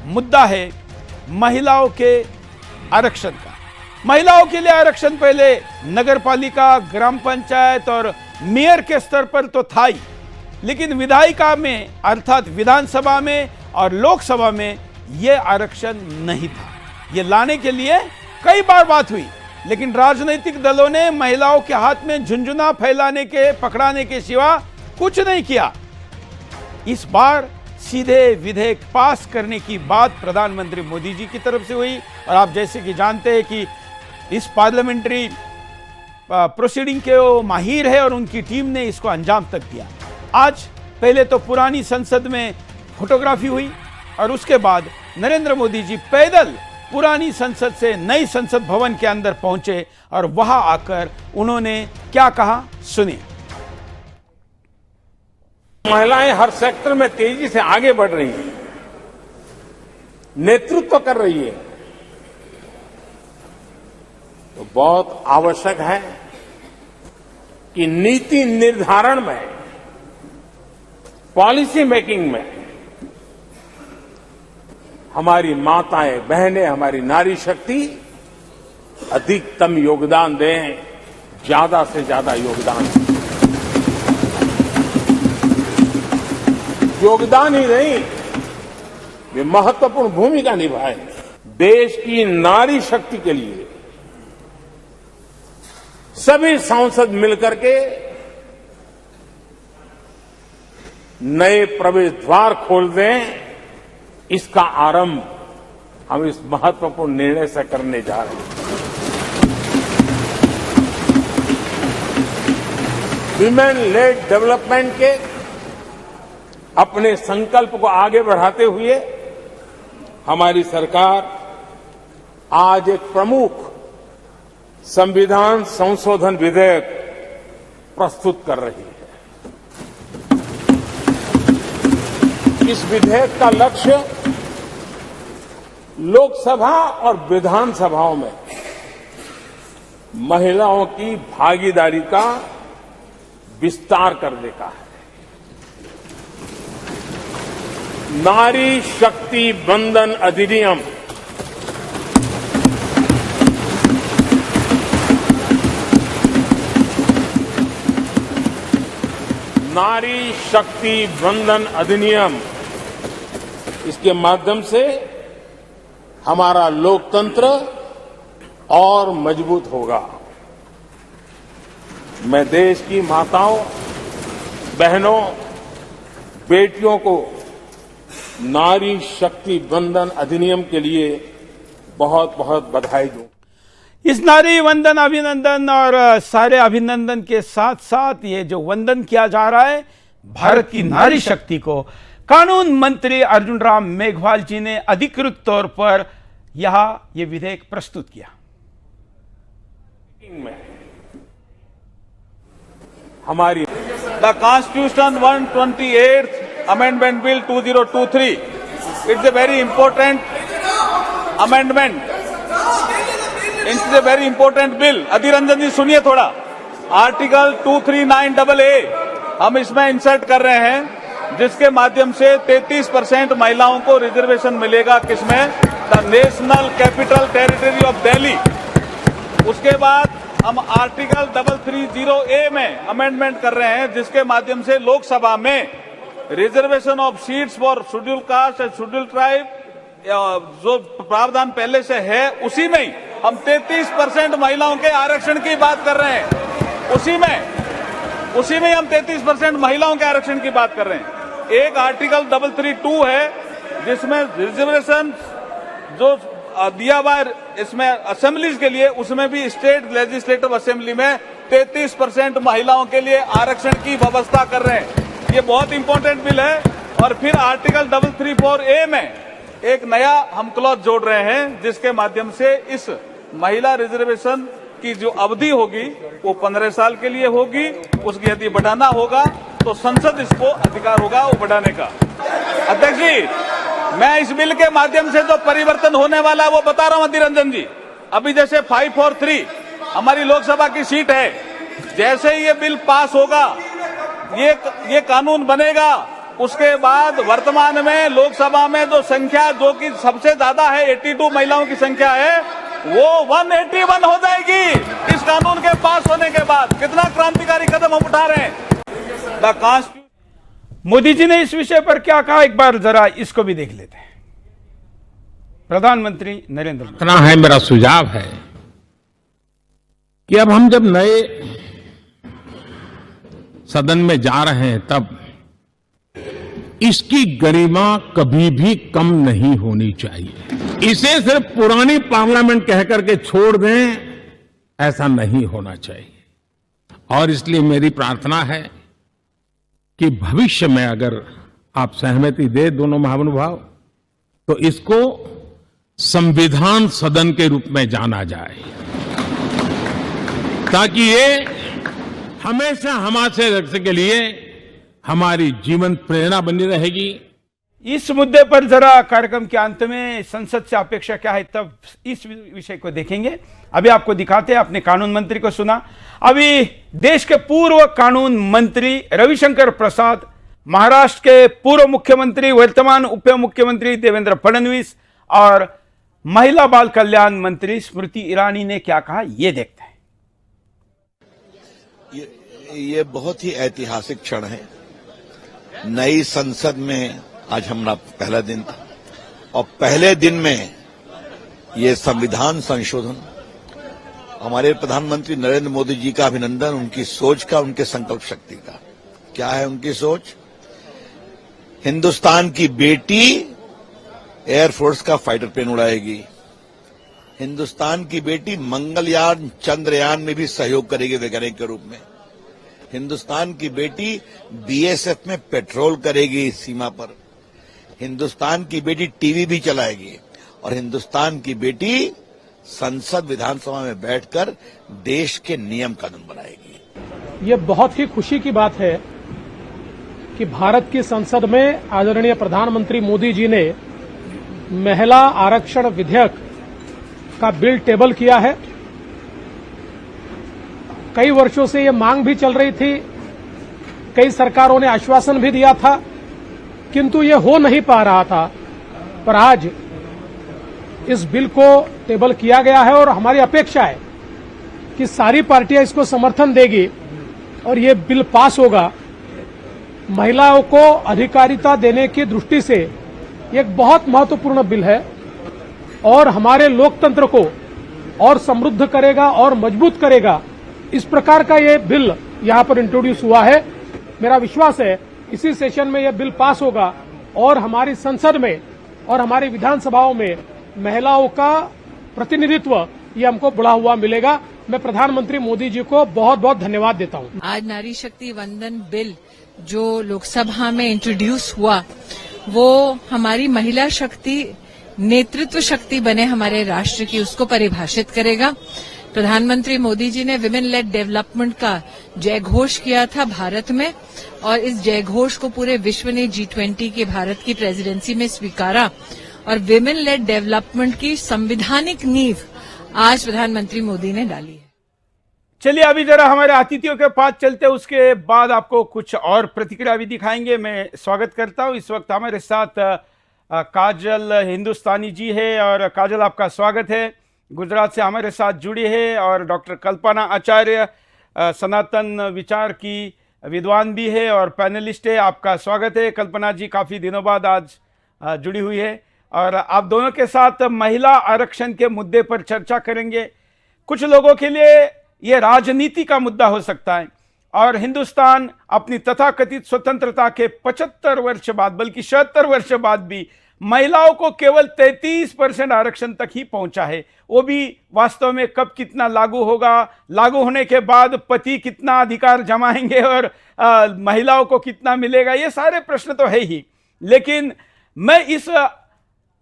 मुद्दा है महिलाओं के आरक्षण का। महिलाओं के लिए आरक्षण पहले नगरपालिका, ग्राम पंचायत और मेयर के स्तर पर तो था ही, लेकिन विधायिका में अर्थात विधानसभा में और लोकसभा में यह आरक्षण नहीं था। ये लाने के लिए कई बार बात हुई, लेकिन राजनीतिक दलों ने महिलाओं के हाथ में झुंझुना फैलाने के, पकड़ाने के सिवा कुछ नहीं किया। इस बार सीधे विधेयक पास करने की बात प्रधानमंत्री मोदी जी की तरफ से हुई और आप जैसे कि जानते हैं कि इस पार्लियामेंट्री प्रोसीडिंग के वो माहिर है और उनकी टीम ने इसको अंजाम तक दिया। आज पहले तो पुरानी संसद में फोटोग्राफी हुई और उसके बाद नरेंद्र मोदी जी पैदल पुरानी संसद से नई संसद भवन के अंदर पहुंचे और वहां आकर उन्होंने क्या कहा, सुनिए। महिलाएं हर सेक्टर में तेजी से आगे बढ़ रही हैं, नेतृत्व कर रही है, तो बहुत आवश्यक है कि नीति निर्धारण में, पॉलिसी मेकिंग में हमारी माताएं, बहनें, हमारी नारी शक्ति अधिकतम योगदान दें, ज्यादा से ज्यादा योगदान दें। योगदान ही नहीं, वे महत्वपूर्ण भूमिका निभाएं। देश की नारी शक्ति के लिए सभी सांसद मिलकर के नए प्रवेश द्वार खोल दें, इसका आरंभ हम इस महत्वपूर्ण निर्णय से करने जा रहे हैं। विमेन लेड डेवलपमेंट के अपने संकल्प को आगे बढ़ाते हुए हमारी सरकार आज एक प्रमुख संविधान संशोधन विधेयक प्रस्तुत कर रही है। इस विधेयक का लक्ष्य लोकसभा और विधानसभाओं में महिलाओं की भागीदारी का विस्तार करने का है। नारी शक्ति वंदन अधिनियम नारी शक्ति वंदन अधिनियम, इसके माध्यम से हमारा लोकतंत्र और मजबूत होगा। मैं देश की माताओं, बहनों, बेटियों को नारी शक्ति वंदन अधिनियम के लिए बहुत बहुत बधाई दूं। इस नारी वंदन अभिनंदन और सारे अभिनंदन के साथ साथ ये जो वंदन किया जा रहा है भारत की नारी शक्ति को, कानून मंत्री अर्जुन राम मेघवाल जी ने अधिकृत तौर पर यहां ये विधेयक प्रस्तुत किया। हमारी the constitution 128th Amendment Bill 2023, it's a very important amendment. It's a very important bill. Adhir Ranjan जी सुनिए थोड़ा। आर्टिकल 239AA हम इसमें इंसर्ट कर रहे हैं, जिसके माध्यम से 33% महिलाओं को रिजर्वेशन मिलेगा। किसमें? The national capital territory of Delhi. उसके बाद हम आर्टिकल 330A में अमेंडमेंट कर रहे हैं, जिसके माध्यम से लोकसभा में reservation of seats for schedule caste and schedule tribe, जो प्रावधान पहले से है उसी में ही हम 33% महिलाओं के आरक्षण की बात कर रहे हैं। उसी में हम 33% महिलाओं के आरक्षण की बात कर रहे हैं। एक आर्टिकल 332 है, जिसमें रिजर्वेशन जो दिया हुआ इसमें असेंबलीज के लिए, उसमें भी स्टेट लेजिस्लेटिव असेंबली में 33% महिलाओं के लिए आरक्षण की व्यवस्था कर रहे हैं। ये बहुत इंपॉर्टेंट बिल है। और फिर आर्टिकल 334A में एक नया हम क्लॉज जोड़ रहे हैं, जिसके माध्यम से इस महिला रिजर्वेशन की जो अवधि होगी वो 15 साल के लिए होगी। उसकी यदि बढ़ाना होगा तो संसद इसको अधिकार होगा वो बढ़ाने का। अध्यक्ष जी, मैं इस बिल के माध्यम से जो परिवर्तन होने वाला है वो बता रहा हूं अधीर रंजन जी। अभी जैसे 543 हमारी लोकसभा की सीट है, जैसे ही ये बिल पास होगा, ये कानून बनेगा उसके बाद वर्तमान में लोकसभा में जो संख्या जो कि सबसे ज्यादा है 82 महिलाओं की संख्या है वो 181 हो जाएगी इस कानून के पास होने के बाद। कितना क्रांतिकारी कदम हम उठा रहे हैं। The constitution. मोदी जी ने इस विषय पर क्या कहा, एक बार जरा इसको भी देख लेते हैं। प्रधानमंत्री नरेंद्र मोदी। इतना है, मेरा सुझाव है कि अब हम जब नए सदन में जा रहे हैं तब इसकी गरिमा कभी भी कम नहीं होनी चाहिए। इसे सिर्फ पुरानी पार्लियामेंट कह करके छोड़ दें, ऐसा नहीं होना चाहिए। और इसलिए मेरी प्रार्थना है कि भविष्य में अगर आप सहमति दे दोनों महानुभाव तो इसको संविधान सदन के रूप में जाना जाए, ताकि ये हमेशा हमारे के लिए हमारी जीवन प्रेरणा बनी रहेगी। इस मुद्दे पर जरा कार्यक्रम के अंत में संसद से अपेक्षा क्या है, तब इस विषय को देखेंगे। अभी आपको दिखाते हैं, अपने कानून मंत्री को सुना। अभी देश के पूर्व कानून मंत्री रविशंकर प्रसाद, महाराष्ट्र के पूर्व मुख्यमंत्री वर्तमान उप मुख्यमंत्री देवेंद्र फडणवीस और महिला बाल कल्याण मंत्री स्मृति ईरानी ने क्या कहा, ये देखते हैं। ये बहुत ही ऐतिहासिक क्षण है। नई संसद में आज हमारा पहला दिन था और पहले दिन में ये संविधान संशोधन, हमारे प्रधानमंत्री नरेंद्र मोदी जी का अभिनंदन, उनकी सोच का, उनके संकल्प शक्ति का। क्या है उनकी सोच? हिंदुस्तान की बेटी एयरफोर्स का फाइटर प्लेन उड़ाएगी, हिंदुस्तान की बेटी मंगलयान चंद्रयान में भी सहयोग करेगी वैज्ञानिक के रूप में, हिंदुस्तान की बेटी बीएसएफ में पेट्रोल करेगी सीमा पर, हिंदुस्तान की बेटी टीवी भी चलाएगी और हिंदुस्तान की बेटी संसद विधानसभा में बैठकर देश के नियम कानून बनाएगी। ये बहुत ही खुशी की बात है कि भारत की संसद में आदरणीय प्रधानमंत्री मोदी जी ने महिला आरक्षण विधेयक का बिल टेबल किया है। कई वर्षों से ये मांग भी चल रही थी, कई सरकारों ने आश्वासन भी दिया था, किंतु ये हो नहीं पा रहा था। पर आज इस बिल को टेबल किया गया है और हमारी अपेक्षा है कि सारी पार्टियां इसको समर्थन देगी और ये बिल पास होगा। महिलाओं को अधिकारिता देने की दृष्टि से एक बहुत महत्वपूर्ण बिल है और हमारे लोकतंत्र को और समृद्ध करेगा और मजबूत करेगा। इस प्रकार का ये बिल यहां पर इंट्रोड्यूस हुआ है। मेरा विश्वास है इसी सेशन में यह बिल पास होगा और हमारी संसद में और हमारी विधानसभाओं में महिलाओं का प्रतिनिधित्व ये हमको बढ़ा हुआ मिलेगा। मैं प्रधानमंत्री मोदी जी को बहुत बहुत धन्यवाद देता हूं। आज नारी शक्ति वंदन बिल जो लोकसभा में इंट्रोड्यूस हुआ वो हमारी महिला शक्ति, नेतृत्व शक्ति बने हमारे राष्ट्र की, उसको परिभाषित करेगा। प्रधानमंत्री मोदी जी ने विमेन लेड डेवलपमेंट का जय घोष किया था भारत में और इस जय घोष को पूरे विश्व ने G20 के भारत की प्रेसिडेंसी में स्वीकारा और विमेन लेड डेवलपमेंट की संवैधानिक नींव आज प्रधानमंत्री मोदी ने डाली है। चलिए अभी जरा हमारे अतिथियों के पास चलते, उसके बाद आपको कुछ और प्रतिक्रिया भी दिखाएंगे। मैं स्वागत करता हूं, इस वक्त हमारे साथ काजल हिंदुस्तानी जी है और काजल आपका स्वागत है। गुजरात से हमारे साथ जुड़ी है और डॉक्टर कल्पना आचार्य सनातन विचार की विद्वान भी है और पैनलिस्ट है, आपका स्वागत है। कल्पना जी काफ़ी दिनों बाद आज जुड़ी हुई है और आप दोनों के साथ महिला आरक्षण के मुद्दे पर चर्चा करेंगे। कुछ लोगों के लिए ये राजनीति का मुद्दा हो सकता है और हिंदुस्तान अपनी तथाकथित स्वतंत्रता के 75 वर्ष बाद, बल्कि 76 वर्ष बाद भी महिलाओं को केवल 33% आरक्षण तक ही पहुंचा है। वो भी वास्तव में कब कितना लागू होगा, लागू होने के बाद पति कितना अधिकार जमाएंगे और महिलाओं को कितना मिलेगा, ये सारे प्रश्न तो है ही। लेकिन मैं इस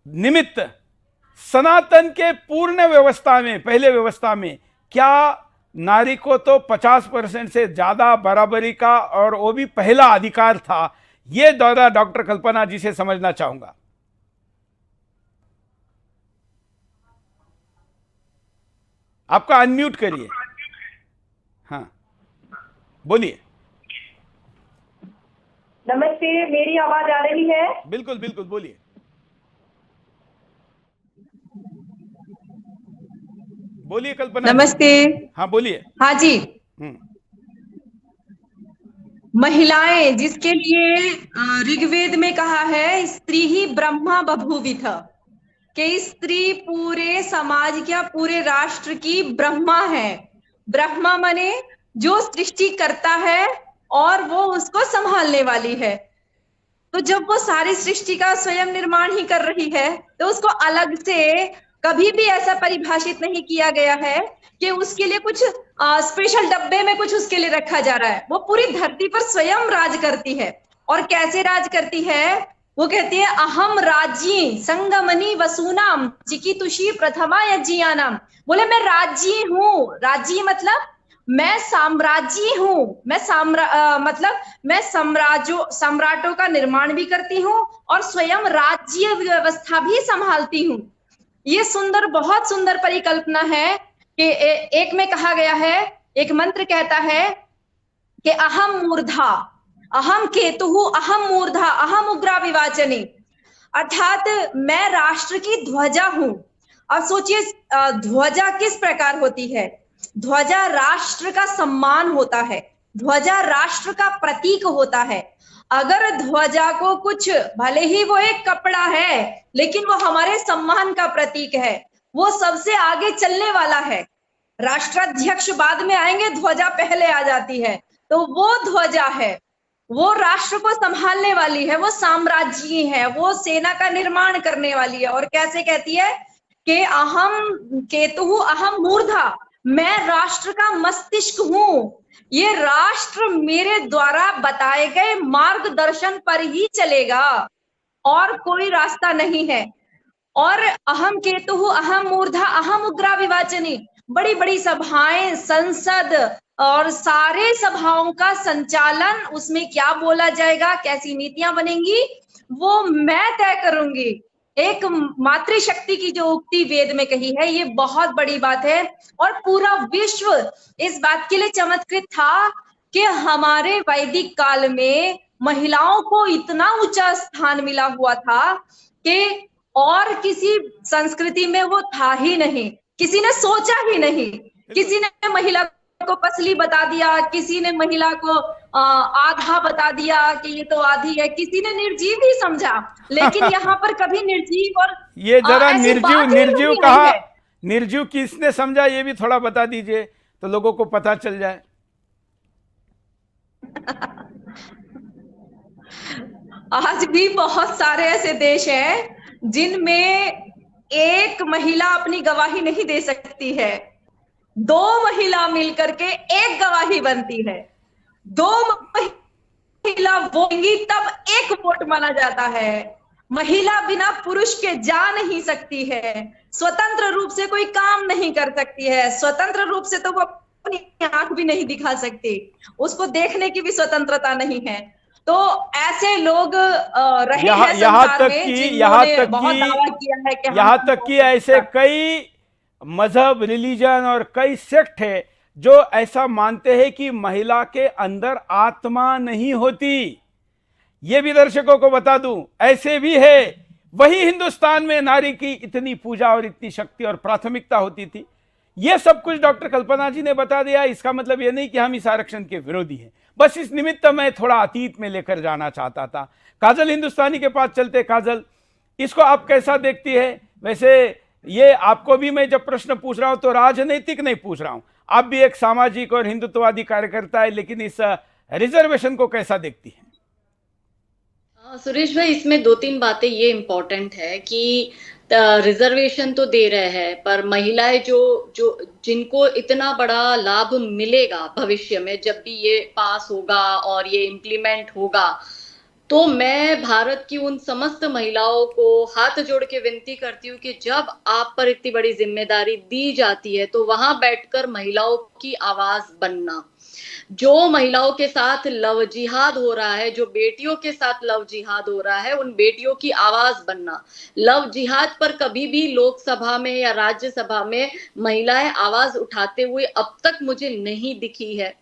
निमित्त सनातन के पूर्ण व्यवस्था में, पहले व्यवस्था में क्या नारी को तो 50% से ज्यादा बराबरी का और वो भी पहला अधिकार था, ये दौरा डॉक्टर कल्पना जी से समझना चाहूंगा। आपका अनम्यूट करिए। हाँ बोलिए। नमस्ते, मेरी आवाज आ रही है? बिल्कुल बिल्कुल, बोलिए। बोलिए कल्पना जी। नमस्ते। हाँ बोलिए। हाँ जी। हम्म। महिलाएं, जिसके लिए ऋग्वेद में कहा है स्त्री ही ब्रह्मा बभूविथ, कि स्त्री पूरे समाज क्या पूरे राष्ट्र की ब्रह्मा है। ब्रह्मा माने जो सृष्टि करता है और वो उसको संभालने वाली है। तो जब वो सारी सृष्टि का स्वयं निर्माण ही कर रही है तो उसको अलग से कभी भी ऐसा परिभाषित नहीं किया गया है कि उसके लिए कुछ स्पेशल डब्बे में कुछ उसके लिए रखा जा रहा है। वो पूरी धरती पर स्वयं राज करती है। और कैसे राज करती है? वो कहती है अहम राज्य संगमनी वसूनाम चिकितुषी प्रथमा यज्ञानाम। बोले मैं राज्य हूं। राज्य मतलब मैं साम्राज्य हूं। मैं मतलब मैं सम्राटों का निर्माण भी करती हूँ और स्वयं राज्य व्यवस्था भी संभालती हूँ। ये सुंदर, बहुत सुंदर परिकल्पना है कि एक में कहा गया है, एक मंत्र कहता है कि अहम मूर्धा अहम केतु अहम मूर्धा अहम उग्रा विवाचनी, अर्थात मैं राष्ट्र की ध्वजा हूं। अब सोचिए ध्वजा किस प्रकार होती है। ध्वजा राष्ट्र का सम्मान होता है, ध्वजा राष्ट्र का प्रतीक होता है। अगर ध्वजा को कुछ, भले ही वो एक कपड़ा है लेकिन वो हमारे सम्मान का प्रतीक है, वो सबसे आगे चलने वाला है। राष्ट्राध्यक्ष बाद में आएंगे, ध्वजा पहले आ जाती है। तो वो ध्वजा है, वो राष्ट्र को संभालने वाली है, वो साम्राज्य है, वो सेना का निर्माण करने वाली है। और कैसे कहती है कि अहम केतु अहम मूर्धा, मैं राष्ट्र का मस्तिष्क हूं। ये राष्ट्र मेरे द्वारा बताए गए मार्गदर्शन पर ही चलेगा और कोई रास्ता नहीं है। और अहम केतु अहम मूर्धा अहम उग्रा विवाचनी, बड़ी बड़ी सभाएं, संसद और सारे सभाओं का संचालन, उसमें क्या बोला जाएगा, कैसी नीतियां बनेंगी, वो मैं तय करूंगी। एक मातृशक्ति की जो उक्ति वेद में कही है, ये बहुत बड़ी बात है। और पूरा विश्व इस बात के लिए चमत्कृत था कि हमारे वैदिक काल में महिलाओं को इतना ऊंचा स्थान मिला हुआ था कि और किसी संस्कृति में वो था ही नहीं, किसी ने सोचा ही नहीं। किसी ने महिला को पसली बता दिया, किसी ने महिला को आधा बता दिया कि ये तो आधी है, किसी ने निर्जीव ही समझा। लेकिन यहाँ पर कभी निर्जीव और ये जरा ऐसी निर्जीव बात ही निर्जीव नहीं कहा, है। निर्जीव किसने समझा ये भी थोड़ा बता दीजिए तो लोगों को पता चल जाए। आज भी बहुत सारे ऐसे देश हैं जिनमें एक महिला अपनी गवाही नहीं दे सकती है, दो महिला मिलकर के एक गवाही बनती है। दो महिला बोलेंगी तब एक वोट माना जाता है। महिला बिना पुरुष के जा नहीं सकती है, स्वतंत्र रूप से कोई काम नहीं कर सकती है, स्वतंत्र रूप से तो वो अपनी आंख भी नहीं दिखा सकती, उसको देखने की भी स्वतंत्रता नहीं है। तो ऐसे लोग रहे हैं संसार में जिन्होंने बहुत दावा किया है कि यहाँ तक कि ऐसे कई मजहब, रिलीजन और कई सेक्ट है जो ऐसा मानते हैं कि महिला के अंदर आत्मा नहीं होती। ये भी दर्शकों को बता दूं, ऐसे भी है। वही हिंदुस्तान में नारी की इतनी पूजा और इतनी शक्ति और प्राथमिकता होती थी। यह सब कुछ डॉक्टर कल्पना जी ने बता दिया। इसका मतलब यह नहीं कि हम इस आरक्षण के विरोधी हैं, बस इस निमित्त मैं थोड़ा अतीत में लेकर जाना चाहता था। काजल हिंदुस्तानी के पास चलते। काजल, इसको आप कैसा देखती है? वैसे ये आपको भी मैं जब प्रश्न पूछ रहा हूं तो राजनीतिक नहीं पूछ रहा हूं, आप भी एक सामाजिक और हिंदुत्ववादी कार्यकर्ता है, लेकिन इस रिजर्वेशन को कैसा देखती है? सुरेश भाई, इसमें दो तीन बातें ये इम्पोर्टेंट है कि रिजर्वेशन तो दे रहे हैं, पर महिलाएं जो जो जिनको इतना बड़ा लाभ मिलेगा भविष्य में, जब भी ये पास होगा और ये इम्प्लीमेंट होगा, तो मैं भारत की उन समस्त महिलाओं को हाथ जोड़ के विनती करती हूँ कि जब आप पर इतनी बड़ी जिम्मेदारी दी जाती है तो वहां बैठकर महिलाओं की आवाज बनना। जो महिलाओं के साथ लव जिहाद हो रहा है, जो बेटियों के साथ लव जिहाद हो रहा है, उन बेटियों की आवाज बनना। लव जिहाद पर कभी भी लोकसभा में या राज्यसभा में महिलाएं आवाज उठाते हुए अब तक मुझे नहीं दिखी है।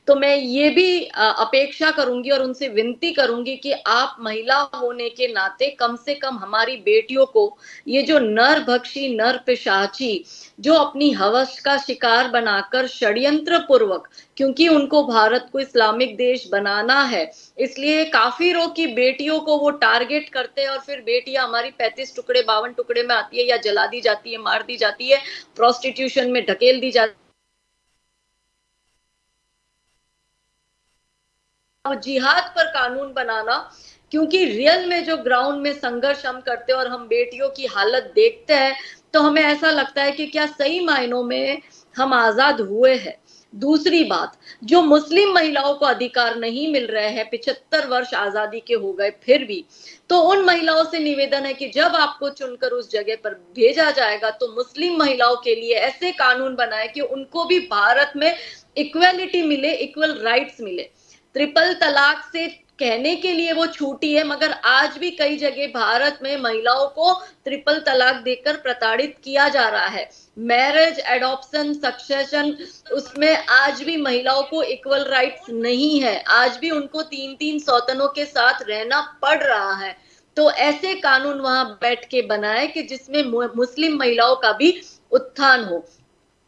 तो मैं ये भी अपेक्षा करूंगी और उनसे विनती करूंगी कि आप महिला होने के नाते कम से कम हमारी बेटियों को ये जो नरभक्षी नर पिशाची जो अपनी हवस का शिकार बनाकर षड्यंत्र पूर्वक, क्योंकि उनको भारत को इस्लामिक देश बनाना है, इसलिए काफिरों की बेटियों को वो टारगेट करते हैं और फिर बेटियां हमारी 35 टुकड़े 52 टुकड़े में आती है या जला दी जाती है, मार दी जाती है, प्रोस्टिट्यूशन में ढकेल दी जाती है। जिहाद पर कानून बनाना, क्योंकि रियल में जो ग्राउंड में संघर्ष हम करते हैं और हम बेटियों की हालत देखते हैं तो हमें ऐसा लगता है कि क्या सही मायनों में हम आजाद हुए हैं। दूसरी बात, जो मुस्लिम महिलाओं को अधिकार नहीं मिल रहे हैं, 75 वर्ष आजादी के हो गए फिर भी, तो उन महिलाओं से निवेदन है कि जब आपको चुनकर उस जगह पर भेजा जाएगा तो मुस्लिम महिलाओं के लिए ऐसे कानून बनाए कि उनको भी भारत में इक्वेलिटी मिले, इक्वल राइट्स मिले। ट्रिपल तलाक से कहने के लिए वो छूटी है, मगर आज भी कई जगह भारत में महिलाओं को ट्रिपल तलाक देकर प्रताड़ित किया जा रहा है। मैरिज, एडॉप्शन, सक्सेशन, उसमें आज भी महिलाओं को इक्वल राइट्स नहीं है, आज भी उनको 3-3 सौतनों के साथ रहना पड़ रहा है। तो ऐसे कानून वहां बैठ के बनाए कि जिसमें मुस्लिम महिलाओं का भी उत्थान हो।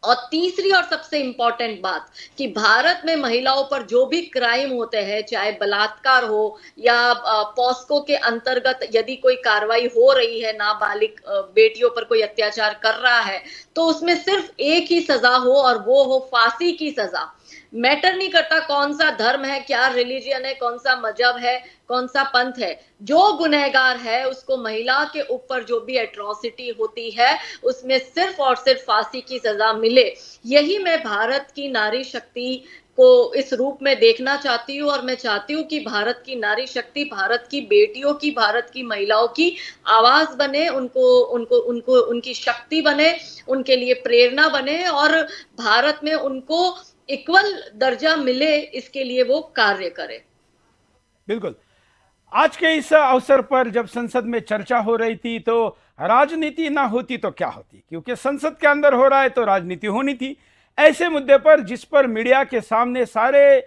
और तीसरी और सबसे इंपॉर्टेंट बात कि भारत में महिलाओं पर जो भी क्राइम होते हैं, चाहे बलात्कार हो या पॉस्को के अंतर्गत यदि कोई कार्रवाई हो रही है, नाबालिग बेटियों पर कोई अत्याचार कर रहा है, तो उसमें सिर्फ एक ही सजा हो और वो हो फांसी की सजा। मैटर नहीं करता कौन सा धर्म है, क्या रिलीजियन है, कौन सा मजहब है, कौन सा पंथ है, जो गुनहगार है उसको महिला के ऊपर जो भी एट्रॉसिटी होती है उसमें सिर्फ और सिर्फ फांसी की सजा मिले। यही मैं भारत की नारी शक्ति को इस रूप में देखना चाहती हूँ और मैं चाहती हूँ कि भारत की नारी शक्ति भारत की बेटियों की, भारत की महिलाओं की आवाज बने, उनको उनकी शक्ति बने, उनके लिए प्रेरणा बने और भारत में उनको इक्वल दर्जा मिले, इसके लिए वो कार्य करे। बिल्कुल। आज के इस अवसर पर जब संसद में चर्चा हो रही थी तो राजनीति ना होती तो क्या होती, क्योंकि संसद के अंदर हो रहा है तो राजनीति होनी थी। ऐसे मुद्दे पर जिस पर मीडिया के सामने सारे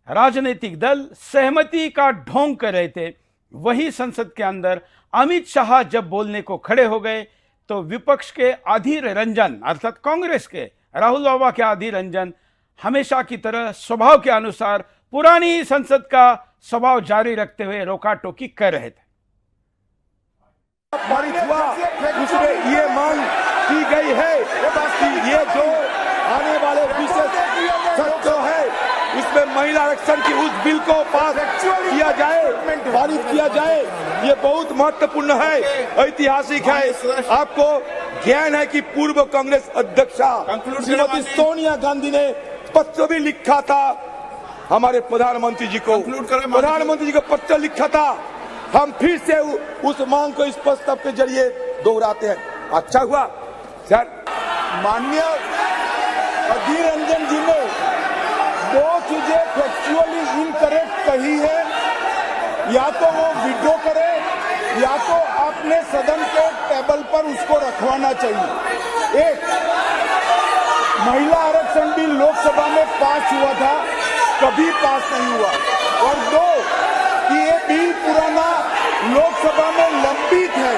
राजनीतिक दल सहमति का ढोंग कर रहे थे, वही संसद के अंदर अमित शाह जब बोलने को खड़े हो गए तो विपक्ष के अधीर रंजन अर्थात कांग्रेस के राहुल बाबा के अधीर रंजन हमेशा की तरह स्वभाव के अनुसार पुरानी संसद का स्वभाव जारी रखते हुए रोका टोकी कर रहे थे। पारित हुआ उसमें ये मांग की गई है कि ये जो आने वाले विशेष सत्र है इसमें महिला आरक्षण की उस बिल को पास किया जाए, पारित किया जाए। ये बहुत महत्वपूर्ण है, ऐतिहासिक है। आपको ज्ञान है कि पूर्व कांग्रेस अध्यक्षा श्रीमती सोनिया गांधी ने पत्र भी लिखा था हमारे प्रधानमंत्री जी को, प्रधानमंत्री जी को पत्र लिखा था। हम फिर से उस मांग को इस प्रस्ताव के जरिए दोहराते हैं। अच्छा हुआ सर, माननीय अधीर रंजन जी ने दो चीजें फैक्चुअली इनकरेक्ट कही है, या तो वो विड्रॉ करे या तो आपने सदन के टेबल पर उसको रखवाना चाहिए। एक, महिला आरक्षण बिल लोकसभा में पास हुआ था, कभी पास नहीं हुआ। और दो, कि ये बिल पुराना लोकसभा में लंबित है।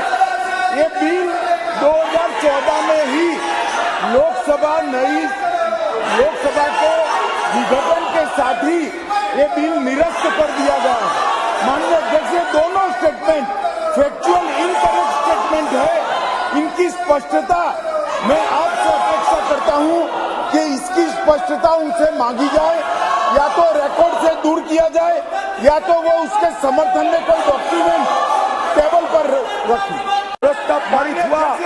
ये बिल 2014 में ही लोकसभा के विघटन के साथ ही ये बिल निरस्त कर दिया गया। माननीय अध्यक्ष, दोनों स्टेटमेंट फैक्चुअल इनकरेक्ट स्टेटमेंट है, इनकी स्पष्टता मैं आपसे अपेक्षा करता हूं कि इसकी स्पष्टता उनसे मांगी जाए, या तो रिकॉर्ड से दूर किया जाए या तो वो उसके समर्थन में कोई डॉक्यूमेंट टेबल पर रखें। प्रस्ताव पारित हुआ।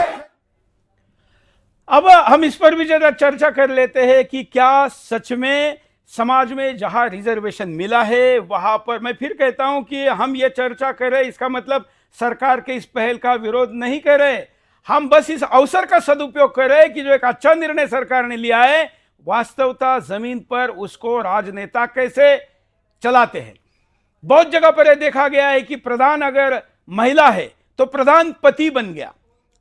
अब हम इस पर भी जरा चर्चा कर लेते हैं कि क्या सच में समाज में जहां रिजर्वेशन मिला है वहां पर, मैं फिर कहता हूं कि हम ये चर्चा कर रहे, इसका मतलब सरकार के इस पहल का विरोध नहीं कर रहे, हम बस इस अवसर का सदुपयोग कर रहे हैं कि जो एक अच्छा निर्णय सरकार ने लिया है, वास्तवता जमीन पर उसको राजनेता कैसे चलाते हैं। बहुत जगह पर यह देखा गया है कि प्रधान अगर महिला है तो प्रधान पति बन गया,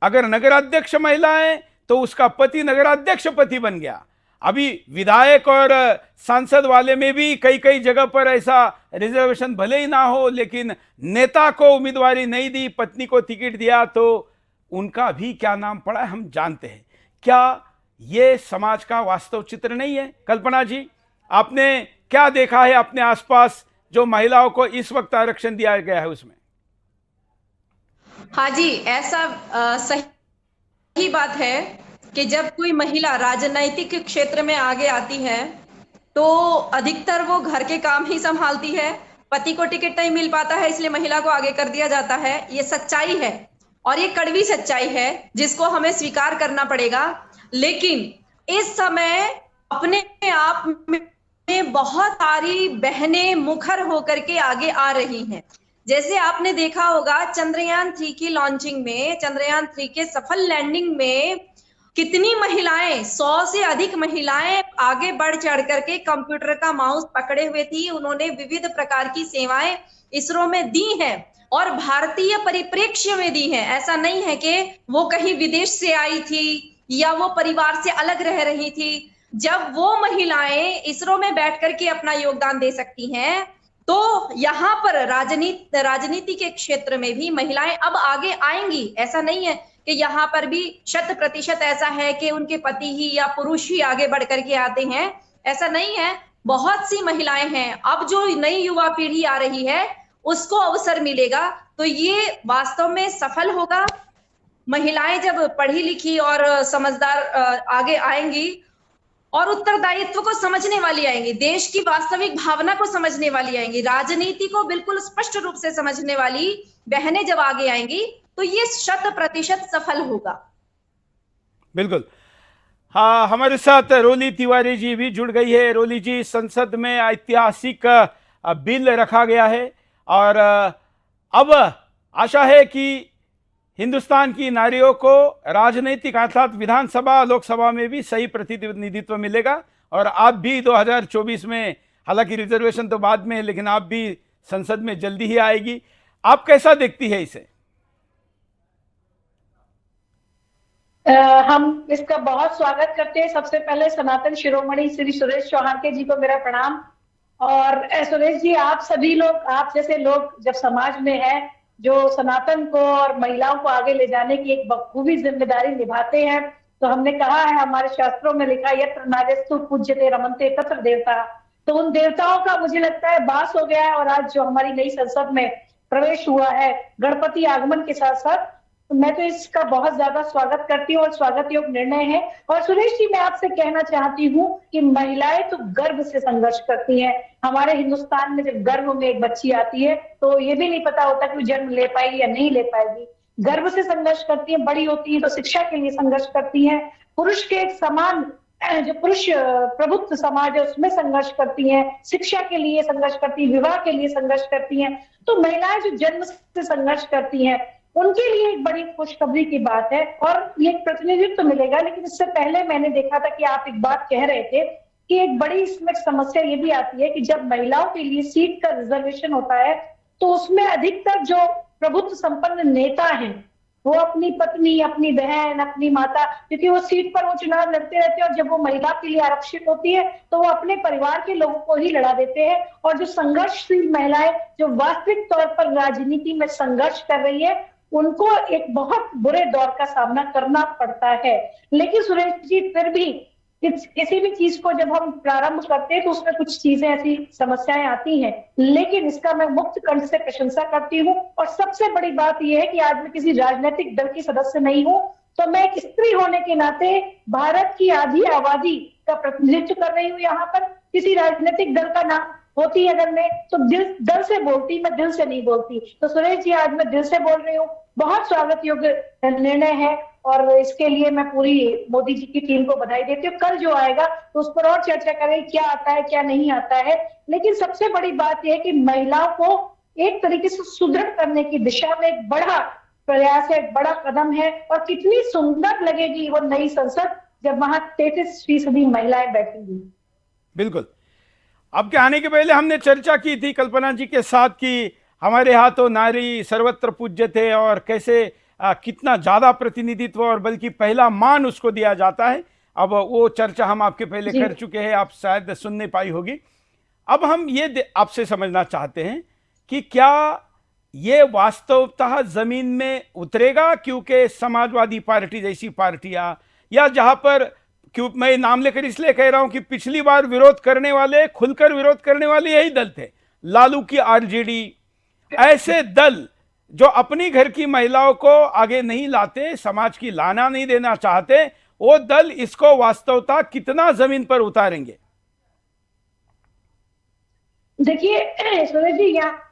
अगर नगराध्यक्ष महिला है तो उसका पति नगराध्यक्ष पति बन गया, अभी विधायक और सांसद वाले में भी कई कई जगह पर ऐसा रिजर्वेशन भले ही ना हो, लेकिन नेता को उम्मीदवारी नहीं दी, पत्नी को टिकट दिया, तो उनका भी क्या नाम पड़ा है हम जानते हैं। क्या ये समाज का वास्तव चित्र नहीं है? कल्पना जी, आपने क्या देखा है अपने आसपास जो महिलाओं को इस वक्त आरक्षण दिया गया है उसमें? हाँ जी, ऐसा सही बात है कि जब कोई महिला राजनीतिक क्षेत्र में आगे आती है तो अधिकतर वो घर के काम ही संभालती है। पति को टिकट नहीं मिल पाता है, इसलिए महिला को आगे कर दिया जाता है। ये सच्चाई है और ये कड़वी सच्चाई है जिसको हमें स्वीकार करना पड़ेगा। लेकिन इस समय अपने आप में बहुत सारी बहनें मुखर होकर के आगे आ रही हैं। जैसे आपने देखा होगा चंद्रयान 3 की लॉन्चिंग में, चंद्रयान 3 के सफल लैंडिंग में कितनी महिलाएं, 100 से अधिक महिलाएं आगे बढ़ चढ़ करके कंप्यूटर का माउस पकड़े हुए थी। उन्होंने विविध प्रकार की सेवाएं इसरो में दी हैं और भारतीय परिप्रेक्ष्य में दी हैं। ऐसा नहीं है कि वो कहीं विदेश से आई थी या वो परिवार से अलग रह रही थी। जब वो महिलाएं इसरो में बैठ करके अपना योगदान दे सकती हैं तो यहाँ पर राजनीति के क्षेत्र में भी महिलाएं अब आगे आएंगी। ऐसा नहीं है कि यहाँ पर भी 100% ऐसा है कि उनके पति ही या पुरुष ही आगे बढ़ करके आते हैं, ऐसा नहीं है। बहुत सी महिलाएं हैं। अब जो नई युवा पीढ़ी आ रही है उसको अवसर मिलेगा तो ये वास्तव में सफल होगा। महिलाएं जब पढ़ी लिखी और समझदार आगे आएंगी और उत्तरदायित्व को समझने वाली आएंगी, देश की वास्तविक भावना को समझने वाली आएंगी, राजनीति को बिल्कुल स्पष्ट रूप से समझने वाली बहनें जब आगे आएंगी तो ये 100% सफल होगा। बिल्कुल। हाँ, हमारे साथ रोली तिवारी जी भी जुड़ गई है। रोली जी, संसद में ऐतिहासिक बिल रखा गया है और अब आशा है कि हिंदुस्तान की नारियों को राजनीतिक अर्थात विधानसभा लोकसभा में भी सही प्रतिनिधित्व मिलेगा और आप भी 2024 में, हालांकि रिजर्वेशन तो बाद में है, लेकिन आप भी संसद में जल्दी ही आएगी। आप कैसा देखती है इसे? हम इसका बहुत स्वागत करते हैं। सबसे पहले सनातन शिरोमणि श्री सुरेश चौहान जी को मेरा प्रणाम। और सुरेश जी, आप सभी लोग, आप जैसे लोग जब समाज में हैं जो सनातन को और महिलाओं को आगे ले जाने की एक बखूबी जिम्मेदारी निभाते हैं, तो हमने कहा है, हमारे शास्त्रों में लिखा है, यत्र नार्यस्तु पूज्यते रमन्ते तत्र देवता। तो उन देवताओं का मुझे लगता है बास हो गया है। और आज जो हमारी नई संसद में प्रवेश हुआ है गणपति आगमन के साथ साथ, तो मैं तो इसका बहुत ज्यादा स्वागत करती हूँ और स्वागत योग निर्णय है। और सुरेश जी, मैं आपसे कहना चाहती हूँ कि महिलाएं तो गर्व से संघर्ष करती हैं। हमारे हिंदुस्तान में जब गर्भ में एक बच्ची आती है तो ये भी नहीं पता होता कि वो जन्म ले पाएगी या नहीं ले पाएगी। गर्व से संघर्ष करती है, बड़ी होती है तो शिक्षा के लिए संघर्ष करती है, पुरुष के एक समान जो पुरुष प्रभुत्व समाज है उसमें संघर्ष करती हैं, शिक्षा के लिए संघर्ष करती है, विवाह के लिए संघर्ष करती हैं। तो महिलाएं जो जन्म से संघर्ष करती हैं उनके लिए एक बड़ी खुशखबरी की बात है और ये प्रतिनिधित्व तो मिलेगा। लेकिन इससे पहले मैंने देखा था कि आप एक बात कह रहे थे कि एक बड़ी इसमें समस्या ये भी आती है कि जब महिलाओं के लिए सीट का रिजर्वेशन होता है तो उसमें अधिकतर जो प्रभुत्व संपन्न नेता हैं वो अपनी पत्नी, अपनी बहन, अपनी माता, क्योंकि वो सीट पर वो चुनाव लड़ते रहते हैं और जब वो महिला के लिए आरक्षित होती है तो वो अपने परिवार के लोगों को ही लड़ा देते हैं। और जो संघर्षशील महिलाएं जो वास्तविक तौर पर राजनीति में संघर्ष कर रही है उनको एक बहुत बुरे दौर का सामना करना पड़ता है। लेकिन सुरेश जी, फिर भी किसी भी चीज को जब हम प्रारंभ करते हैं तो उसमें कुछ चीजें ऐसी समस्याएं आती हैं, लेकिन इसका मैं मुक्त कंठ से प्रशंसा करती हूँ। और सबसे बड़ी बात यह है कि आज मैं किसी राजनीतिक दल की सदस्य नहीं हूँ, तो मैं एक स्त्री होने के नाते भारत की आधी आबादी का प्रतिनिधित्व कर रही हूँ। यहाँ पर किसी राजनीतिक दल का नाम होती अगर मैं तो दिल से बोलती, मैं दिल से नहीं बोलती। तो सुरेश जी, आज मैं दिल से बोल रही हूँ। बहुत स्वागत योग्य निर्णय है और इसके लिए मैं पूरी मोदी जी की टीम को बधाई देती हूँ। कल जो आएगा तो उस पर और चर्चा करें, क्या आता है क्या नहीं आता है। लेकिन सबसे बड़ी बात यह है कि महिलाओं को एक तरीके से सुदृढ़ करने की दिशा में एक बड़ा प्रयास है, एक बड़ा कदम है। और कितनी सुंदर लगेगी वो नई संसद जब वहां 33% महिलाएं बैठेंगी। बिल्कुल। आपके आने के पहले हमने चर्चा की थी कल्पना जी के साथ कि हमारे यहाँ तो नारी सर्वत्र पूज्य थे और कैसे कितना ज़्यादा प्रतिनिधित्व और बल्कि पहला मान उसको दिया जाता है। अब वो चर्चा हम आपके पहले कर चुके हैं, आप शायद सुन नहीं पाई होगी। अब हम ये आपसे समझना चाहते हैं कि क्या ये वास्तवतः जमीन में उतरेगा, क्योंकि समाजवादी पार्टी जैसी पार्टियां, या जहां पर, क्यों मैं नाम लेकर इसलिए कह रहा हूं कि पिछली बार विरोध करने वाले, खुलकर विरोध करने वाले यही दल थे, लालू की आरजेडी, ऐसे दल जो अपनी घर की महिलाओं को आगे नहीं लाते, समाज की लाना नहीं देना चाहते, वो दल इसको वास्तवता कितना जमीन पर उतारेंगे? देखिए सुरेश जी, यहाँ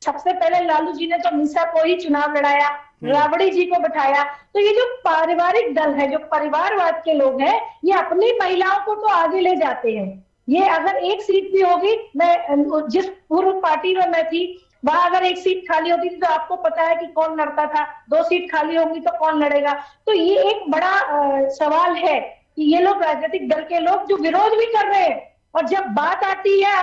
सबसे पहले लालू जी ने तो मीसा को ही चुनाव लड़ाया, राबड़ी जी को बैठाया। तो ये जो पारिवारिक दल है, जो परिवारवाद के लोग हैं, ये अपनी महिलाओं को तो आगे ले जाते हैं। ये अगर एक सीट भी होगी, मैं जिस पूर्व पार्टी में मैं थी वहां अगर एक सीट खाली होती थी तो आपको पता है कि कौन लड़ता था, 2 सीट खाली होंगी तो कौन लड़ेगा। तो ये एक बड़ा सवाल है कि ये लोग, राजनीतिक दल के लोग जो विरोध भी कर रहे हैं, और जब बात आती है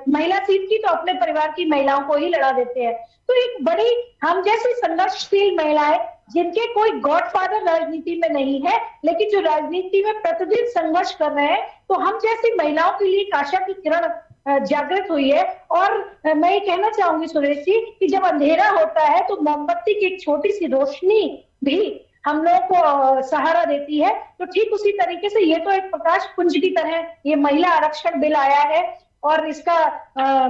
महिला सीट की तो अपने परिवार की महिलाओं को ही लड़ा देते हैं। तो एक बड़ी, हम जैसी संघर्षशील महिलाएं जिनके कोई गॉडफादर राजनीति में नहीं है, लेकिन जो राजनीति में प्रतिदिन संघर्ष कर रहे हैं, तो हम जैसी महिलाओं के लिए एक आशा की किरण जागृत हुई है। और मैं ये कहना चाहूंगी सुरेश जी कि जब अंधेरा होता है तो मोमबत्ती की एक छोटी सी रोशनी भी हम लोगों को सहारा देती है। तो ठीक उसी तरीके से ये तो एक प्रकाश पुंज की तरह ये महिला आरक्षण बिल आया है और इसका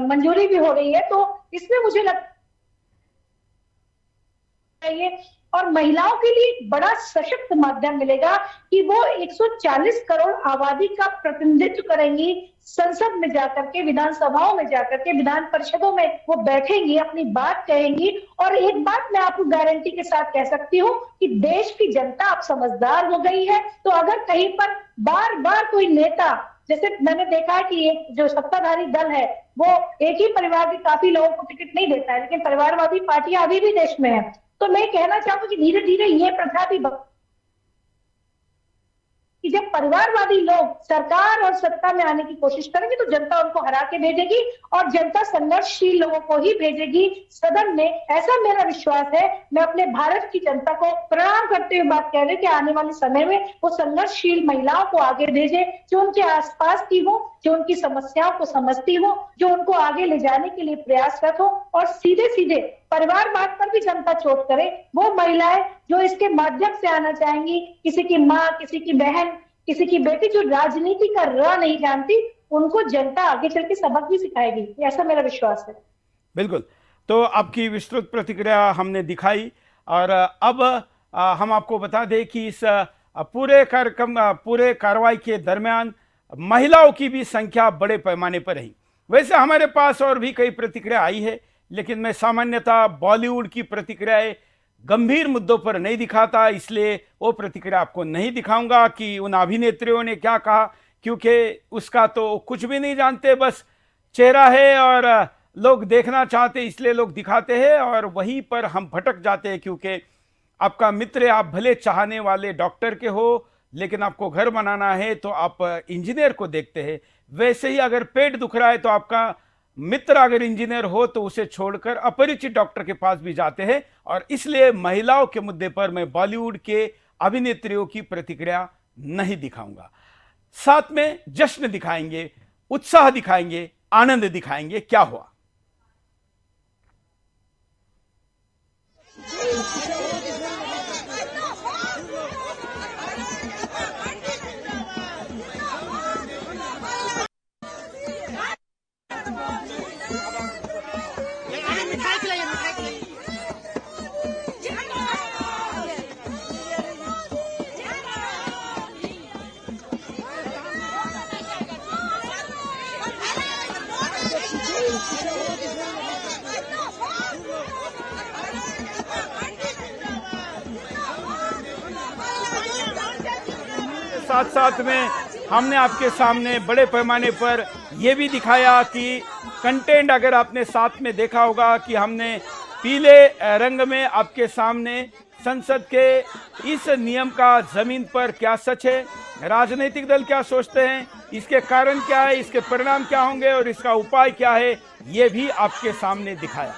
मंजूरी भी हो रही है। तो इसमें मुझे लगता है और महिलाओं के लिए एक बड़ा सशक्त माध्यम मिलेगा कि वो 140 करोड़ आबादी का प्रतिनिधित्व करेंगी, संसद में जाकर के, विधानसभाओं में जाकर के, विधान परिषदों में वो बैठेंगी, अपनी बात कहेंगी। और एक बात मैं आपको गारंटी के साथ कह सकती हूँ कि देश की जनता अब समझदार हो गई है। तो अगर कहीं पर बार बार कोई नेता, जैसे मैंने देखा है कि एक जो सत्ताधारी दल है वो एक ही परिवार के काफी लोगों को टिकट नहीं देता है, लेकिन परिवारवादी पार्टियां अभी भी देश में है। तो मैं कहना चाहूंगी कि धीरे धीरे ये प्रथा भी कि जब परिवारवादी लोग सरकार और सत्ता में आने की कोशिश करेंगे तो जनता उनको हरा के भेजेगी और जनता संघर्षशील लोगों को ही भेजेगी सदन में, ऐसा मेरा विश्वास है। मैं अपने भारत की जनता को प्रणाम करते हुए बात कह रही कि आने वाले समय में वो संघर्षशील महिलाओं को आगे भेजे, जो उनके आसपास की हो, जो उनकी समस्याओं को समझती हो, जो उनको आगे ले जाने के लिए प्रयासरत हो। और सीधे सीधे परिवारवाद पर भी जनता चोट करे, वो महिलाएं जो इसके माध्यम से आना चाहेंगी, किसी की माँ, किसी की बहन, किसी की बेटी जो राजनीति का र नहीं जानती, उनको जनता आगे चल के सबक भी सिखाएगी, ऐसा मेरा विश्वास है। बिल्कुल, तो आपकी विस्तृत प्रतिक्रिया हमने दिखाई और अब हम आपको बता दें कि इस पूरे कार्यक्रम, पूरे कार्रवाई के दरमियान महिलाओं की भी संख्या बड़े पैमाने पर रही। वैसे हमारे पास और भी कई प्रतिक्रिया आई है, लेकिन मैं सामान्यतः बॉलीवुड की प्रतिक्रियाएं गंभीर मुद्दों पर नहीं दिखाता, इसलिए वो प्रतिक्रिया आपको नहीं दिखाऊंगा कि उन अभिनेत्रियों ने क्या कहा, क्योंकि उसका तो कुछ भी नहीं जानते, बस चेहरा है और लोग देखना चाहते इसलिए लोग दिखाते हैं और वहीं पर हम भटक जाते हैं। क्योंकि आपका मित्र, आप भले चाहने वाले डॉक्टर के हो, लेकिन आपको घर बनाना है तो आप इंजीनियर को देखते हैं। वैसे ही अगर पेट दुख रहा है तो आपका मित्र अगर इंजीनियर हो तो उसे छोड़कर अपरिचित डॉक्टर के पास भी जाते हैं। और इसलिए महिलाओं के मुद्दे पर मैं बॉलीवुड के अभिनेत्रियों की प्रतिक्रिया नहीं दिखाऊंगा। साथ में जश्न दिखाएंगे, उत्साह दिखाएंगे, आनंद दिखाएंगे। क्या हुआ? साथ साथ में हमने आपके सामने बड़े पैमाने पर यह भी दिखाया कि कंटेंट, अगर आपने साथ में देखा होगा कि हमने पीले रंग में आपके सामने संसद के इस नियम का जमीन पर क्या सच है, राजनीतिक दल क्या सोचते हैं, इसके कारण क्या है, इसके परिणाम क्या होंगे और इसका उपाय क्या है, ये भी आपके सामने दिखाया।